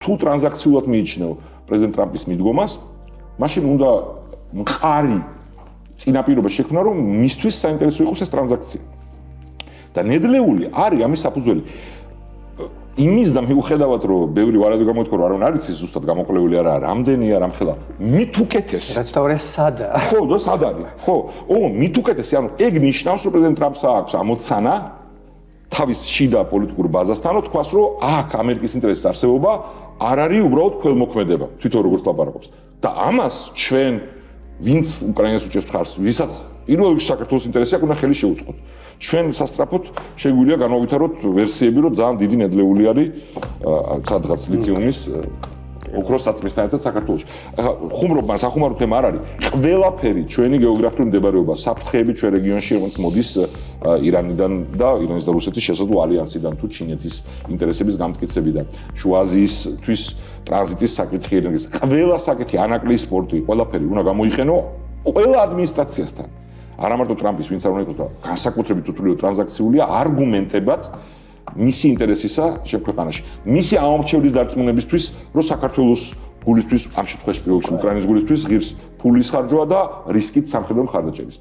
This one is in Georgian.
თუ ტრანზაქციულად მიიჩნევ პრეზიდენტ ტრამპის მიდგომას, მაშინ უნდა მყარი წინაპირობა შექმნა, რომ მისთვის საინტერესო იყოს ეს ტრანზაქცია. და ნედლეული არის ამის საფუძველი. იმის და მიუხედავად რომ ბევრი ვარაუდი გამოთქვა რომ არ არის ზუსტად გამოკვლეული არა რამდენია რამხელა მით უკეთესი რაც თავი სადაა ხო და სად არის ხო მით უკეთესი ანუ ეგ ნიშნავს რომ პრეზიდენტ ტრამპს აქვს ამოცანა თავის შიდა პოლიტიკურ ბაზასთან რომ თქვას რომ აქ ამერიკის ინტერესის არსებობა არ არის უბრალოდ ქველმოქმედება თვითონ როგორც ლაპარაკობს და ამას ჩვენ ვინც უკრაინას უჭერს მხარს ვისაც პირველ რიგში საქართველოს ინტერესი აქვს უნდა ხელი შეუწყოთ ჩვენ სასწრაფოდ შეგვიძლია განავითაროთ ვერსიები რომ ძალიან დიდი ნედლეული არის სადღაც ლითიუმის ოქროს საწმისთან ერთად საქართველოში. ხუმრობ სახუმარო თემა არ არის. ყველაფერი ჩვენი გეოგრაფიული მდებარეობა, საფრთხეები ჩვენ რეგიონში რომელიც მოდის ირანიდან და ირანის და რუსეთის შესაძლო ალიანსიდან თუ ჩინეთის ინტერესების გამტკიცებიდან. შუა აზიისთვის ტრანზიტის საკითხი ენერგიის. ყველა საკითხი, ანაკლიის სპორტი, ყველაფერი უნდა გამოიყენო ყველა ადმინისტრაციასთან. არა მარტო ტრამპის, ვინც არ უნდა იყოს და განსაკუთრებით უთულიო ტრანზაქციულია არგუმენტებად მისი ინტერესისა შეფქვეყანაში. მისი ამომრჩევლის დარწმუნებისთვის, რომ საქართველოს გულისთვის, ამ შემთხვევაში პირველში უკრაინის გულისთვის ღირს ფულის ხარჯვა და რისკით სამხედრო მხარდაჭერის.